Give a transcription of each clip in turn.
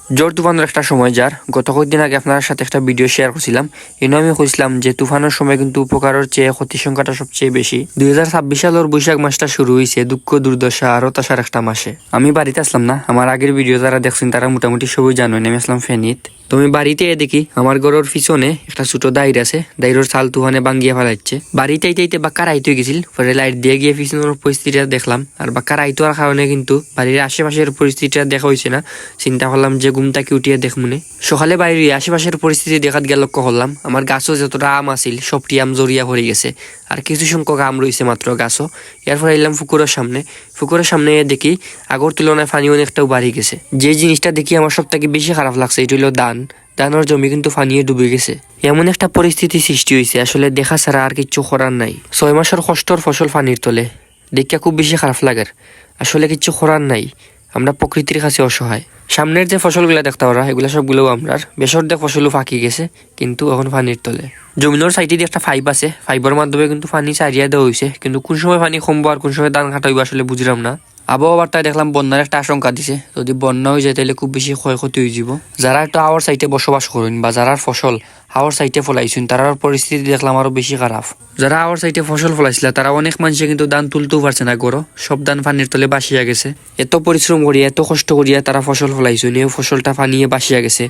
ঝড় তুফানের একটা সময় যার গত কয়েকদিন আগে আপনার সাথে একটা ভিডিও শেয়ার করছিলাম। এনে আমি কইছিলাম যে তুফানের সময় কিন্তু উপকারের চেয়ে ক্ষতির সংখ্যাটা সবচেয়ে বেশি। 2026 সালের বৈশাখ মাসটা শুরু হয়েছে দুঃখ দুর্দশা আর হতাশার একটা মাসে। আমি বাড়িতে আসলাম না, আমার আগের ভিডিও যারা দেখছেন তারা মোটামুটি সবই জানেন আমি আসলাম ফেনীত। তো আমি বাড়িতে দেখি আমার ঘরের পিছনে একটা ছোট দাইর আছে, দাইরের চাল তুফানে ভাঙ্গিয়া ফেলাচ্ছে। বাড়িতে আইতে বাক্কার আইতে গেছিল, পরে লাইট দিয়ে গিয়ে পিছনের পরিস্থিতিটা দেখলাম। আর বাক্কার আইতে হওয়ার কারণে কিন্তু বাড়ির আশেপাশের পরিস্থিতিটা দেখা হয়েছে না। চিন্তা করলাম যে ঘুমটাকে উঠিয়ে দেখমুনে। সকালে বাড়ির আশেপাশের পরিস্থিতি দেখাত গিয়ে লক্ষ্য করলাম আমার গাছও যতটা আম আছিল সবটি আম জড়িয়া ভরে গেছে, আর কিছু সংখ্যক আম রয়েছে মাত্র গাছও। এরপর এলাম পুকুরের সামনে। পুকুরের সামনে দেখি আগর তুলনায় পানি অনেকটাও বাড়ি গেছে। যে জিনিসটা দেখি আমার সব থেকে বেশি খারাপ লাগছে এটা হলো ধানের জমি কিন্তু পানিয়ে ডুবে গেছে। এমন একটা পরিস্থিতি সৃষ্টি হয়েছে, আসলে দেখা ছাড়া আর কিচ্ছু করার নাই। 6 মাসের কষ্টর ফসল পানির তলে, দেখিয়া খুব বেশি খারাপ লাগার। আসলে কিচ্ছু করার নাই, আমরা প্রকৃতির কাছে অসহায়। সামনের যে ফসলগুলা দেখতে পারা এগুলা সবগুলো আমরার বেসর দেখ ফসলও ফাঁকি গেছে, কিন্তু এখন পানির তলে। জমিনের সাইডে দিয়ে একটা পাইপ আছে, পাইপের মাধ্যমে কিন্তু পানি চারিয়া দেওয়া হয়েছে, কিন্তু কোন সময় পানি কমবো আর কোন সময় ধান কাটা হইব আসলে বুঝলাম না। আবহাওয়া বার্তায় দেখলাম বন্যার একটা আশঙ্কা দিছে, যদি বন্যা হয়ে যায় তাহলে খুব বেশি ক্ষয়ক্ষতি হয়ে যাব। যারা একটু আওয়ার সাইডে বসবাস করেন বা যারা ফসল আওয়ার সাইডে ফলাইছেন তারার পরিস্থিতি দেখলাম আরো বেশি খারাপ। যারা আওয়ার সাইডে ফসল ফলাইছিল তারা অনেক মানুষে কিন্তু ধান তুলতেও পারছে না, গরো সব ধান পানির তলে বাসিয়া গেছে। এত পরিশ্রম করিয়া এত কষ্ট করিয়া তারা ফসল ফলাইছেন, এই ফসলটা পানিয়ে বাসিয়া গেছে।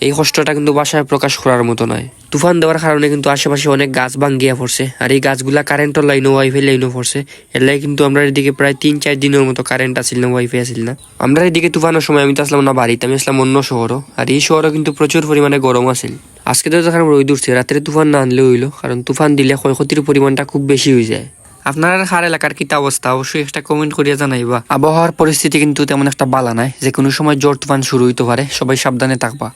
এই কষ্টটা কিন্তু বাসায় প্রকাশ করার মতো নয়। তুফান দেওয়ার কারণে কিন্তু আশেপাশে অনেক গাছ ভাঙ্গিয়া পড়ছে, আর এই গাছগুলা কারেন্টের লাইনও ওয়াইফাই লাইনও পড়ছে। এর লাগে কিন্তু আমরা এদিকে প্রায় 3-4 দিনের মতো কারেন্ট আসিল না, ওয়াইফাই আসিল না। আমরা এদিকে তুফানের সময় আমি তো আসলাম না বাড়িতে, আমি আসলাম অন্য শহরও, আর এই শহরও কিন্তু প্রচুর পরিমাণে গরম আছিল। আজকে তো দেখলাম রোদ উঠছে, রাত্রে তুফান না আনলে হইলো, কারণ তুফান দিলে ক্ষয়ক্ষতির পরিমাণটা খুব বেশি হয়ে যায়। আপনার হার এলাকার কিতা অবস্থা অবশ্যই একটা কমেন্ট করিয়া জানাইবা। আবহাওয়ার পরিস্থিতি কিন্তু তেমন একটা বালা নাই, যে কোনো সময় ঝড় তুফান শুরু হইতে পারে, সবাই সাবধানে থাকবা।